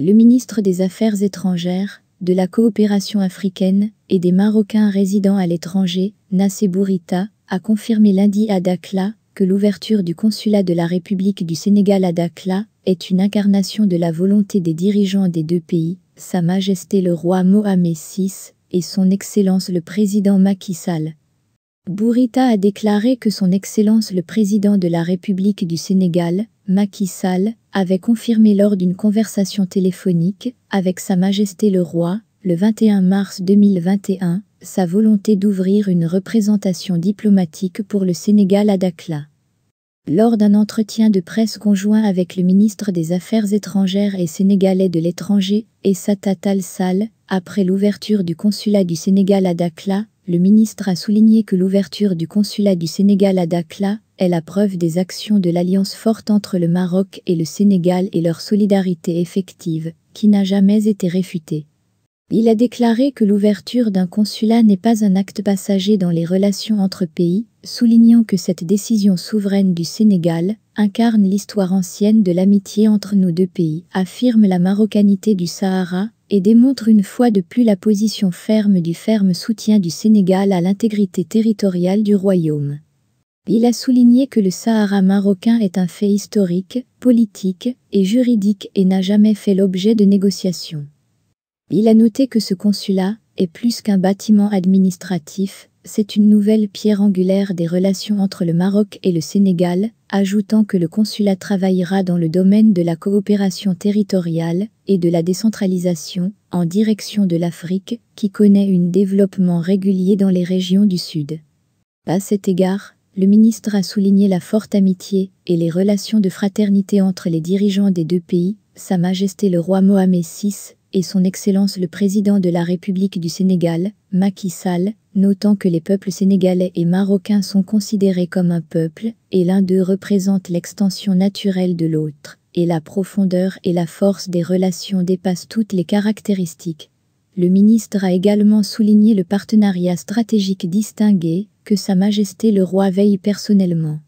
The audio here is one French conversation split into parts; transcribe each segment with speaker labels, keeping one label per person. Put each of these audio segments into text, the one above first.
Speaker 1: Le ministre des Affaires étrangères, de la coopération africaine et des Marocains résidant à l'étranger, Nassé Bourita, a confirmé lundi à Dakhla que l'ouverture du consulat de la République du Sénégal à Dakhla est une incarnation de la volonté des dirigeants des deux pays, Sa Majesté le roi Mohamed VI et Son Excellence le président Macky Sall. Bourita a déclaré que Son Excellence le président de la République du Sénégal, Macky Sall, avait confirmé lors d'une conversation téléphonique avec Sa Majesté le roi, le 21 mars 2021, sa volonté d'ouvrir une représentation diplomatique pour le Sénégal à Dakhla. Lors d'un entretien de presse conjoint avec le ministre des Affaires étrangères et sénégalais de l'étranger, Aissata Tall Sall, après l'ouverture du consulat du Sénégal à Dakhla, le ministre a souligné que l'ouverture du consulat du Sénégal à Dakhla est la preuve des actions de l'alliance forte entre le Maroc et le Sénégal et leur solidarité effective, qui n'a jamais été réfutée. Il a déclaré que l'ouverture d'un consulat n'est pas un acte passager dans les relations entre pays, soulignant que cette décision souveraine du Sénégal incarne l'histoire ancienne de l'amitié entre nos deux pays, affirme la marocanité du Sahara et démontre une fois de plus la position ferme du ferme soutien du Sénégal à l'intégrité territoriale du royaume. Il a souligné que le Sahara marocain est un fait historique, politique et juridique et n'a jamais fait l'objet de négociations. Il a noté que ce consulat est plus qu'un bâtiment administratif, c'est une nouvelle pierre angulaire des relations entre le Maroc et le Sénégal, ajoutant que le consulat travaillera dans le domaine de la coopération territoriale et de la décentralisation, en direction de l'Afrique, qui connaît un développement régulier dans les régions du Sud. À cet égard, le ministre a souligné la forte amitié et les relations de fraternité entre les dirigeants des deux pays, Sa Majesté le roi Mohamed VI et Son Excellence le président de la République du Sénégal, Macky Sall, notant que les peuples sénégalais et marocains sont considérés comme un peuple, et l'un d'eux représente l'extension naturelle de l'autre, et la profondeur et la force des relations dépassent toutes les caractéristiques. Le ministre a également souligné le partenariat stratégique distingué que Sa Majesté le roi veille personnellement.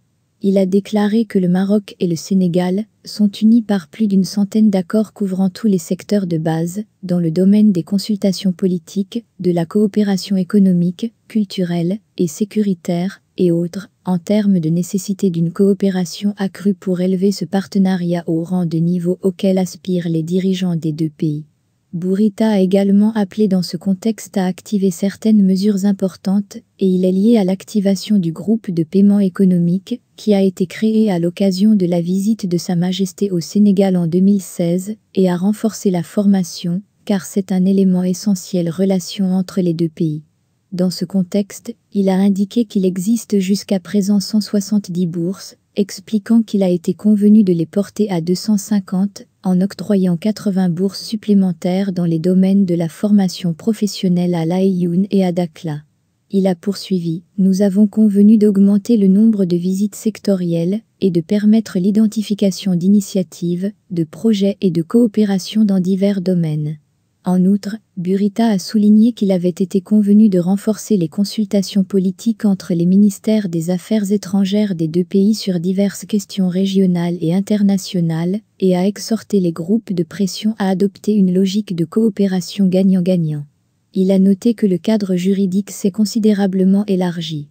Speaker 1: Il a déclaré que le Maroc et le Sénégal sont unis par plus d'une centaine d'accords couvrant tous les secteurs de base, dans le domaine des consultations politiques, de la coopération économique, culturelle et sécuritaire, et autres, en termes de nécessité d'une coopération accrue pour élever ce partenariat au rang de niveau auquel aspirent les dirigeants des deux pays. Bourita a également appelé dans ce contexte à activer certaines mesures importantes, et il est lié à l'activation du groupe de paiement économique, qui a été créé à l'occasion de la visite de Sa Majesté au Sénégal en 2016, et à renforcer la formation, car c'est un élément essentiel relation entre les deux pays. Dans ce contexte, il a indiqué qu'il existe jusqu'à présent 170 bourses, expliquant qu'il a été convenu de les porter à 250, en octroyant 80 bourses supplémentaires dans les domaines de la formation professionnelle à l'Aïoun et à Dakhla. Il a poursuivi, nous avons convenu d'augmenter le nombre de visites sectorielles et de permettre l'identification d'initiatives, de projets et de coopération dans divers domaines. En outre, Bourita a souligné qu'il avait été convenu de renforcer les consultations politiques entre les ministères des Affaires étrangères des deux pays sur diverses questions régionales et internationales, et a exhorté les groupes de pression à adopter une logique de coopération gagnant-gagnant. Il a noté que le cadre juridique s'est considérablement élargi.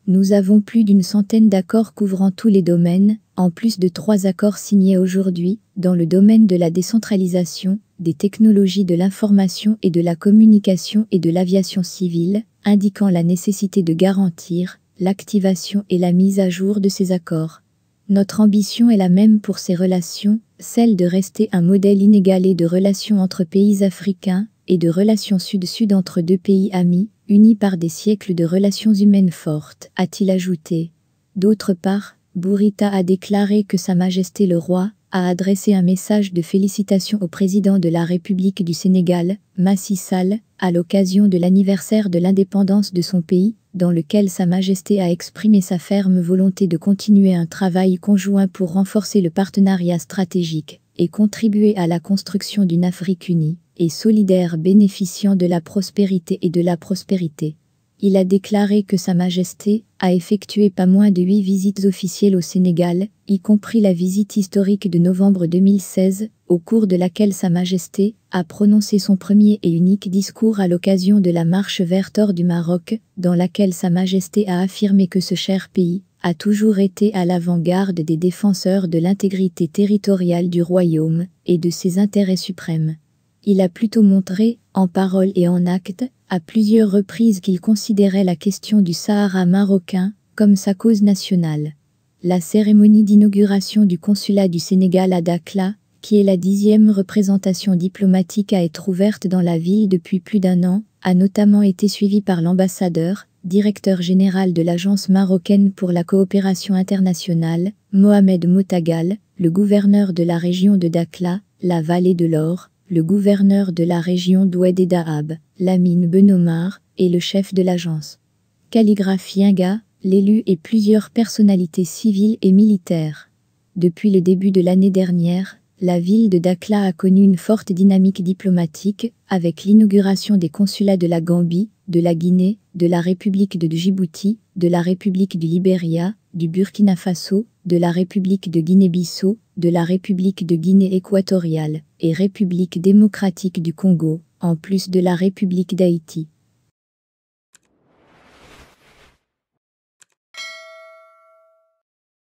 Speaker 1: Nous avons plus d'une centaine d'accords couvrant tous les domaines, en plus de 3 accords signés aujourd'hui, dans le domaine de la décentralisation, des technologies de l'information et de la communication et de l'aviation civile, indiquant la nécessité de garantir l'activation et la mise à jour de ces accords. Notre ambition est la même pour ces relations, celle de rester un modèle inégalé de relations entre pays africains et de relations sud-sud entre deux pays amis, unis par des siècles de relations humaines fortes, a-t-il ajouté. D'autre part, Bourita a déclaré que Sa Majesté le roi a adressé un message de félicitations au président de la République du Sénégal, Macky Sall, à l'occasion de l'anniversaire de l'indépendance de son pays, dans lequel Sa Majesté a exprimé sa ferme volonté de continuer un travail conjoint pour renforcer le partenariat stratégique et contribuer à la construction d'une Afrique unie et solidaire bénéficiant de la prospérité et de la prospérité. Il a déclaré que Sa Majesté a effectué pas moins de 8 visites officielles au Sénégal, y compris la visite historique de novembre 2016, au cours de laquelle Sa Majesté a prononcé son premier et unique discours à l'occasion de la marche verte hors du Maroc, dans laquelle Sa Majesté a affirmé que ce cher pays a toujours été à l'avant-garde des défenseurs de l'intégrité territoriale du royaume et de ses intérêts suprêmes. Il a plutôt montré, en parole et en acte, à plusieurs reprises qu'il considérait la question du Sahara marocain comme sa cause nationale. La cérémonie d'inauguration du consulat du Sénégal à Dakhla, qui est la 10e représentation diplomatique à être ouverte dans la ville depuis plus d'1 an, a notamment été suivie par l'ambassadeur, directeur général de l'Agence marocaine pour la coopération internationale, Mohamed Moutagal, le gouverneur de la région de Dakhla, la vallée de l'Or, le gouverneur de la région d'Oued et Dahab, Lamine Benomar, et le chef de l'agence. Calligraphe Yinga, l'élu et plusieurs personnalités civiles et militaires. Depuis le début de l'année dernière, la ville de Dakhla a connu une forte dynamique diplomatique, avec l'inauguration des consulats de la Gambie, de la Guinée, de la République de Djibouti, de la République du Libéria, du Burkina Faso, de la République de Guinée-Bissau, de la République de Guinée équatoriale et République démocratique du Congo, en plus de la République d'Haïti.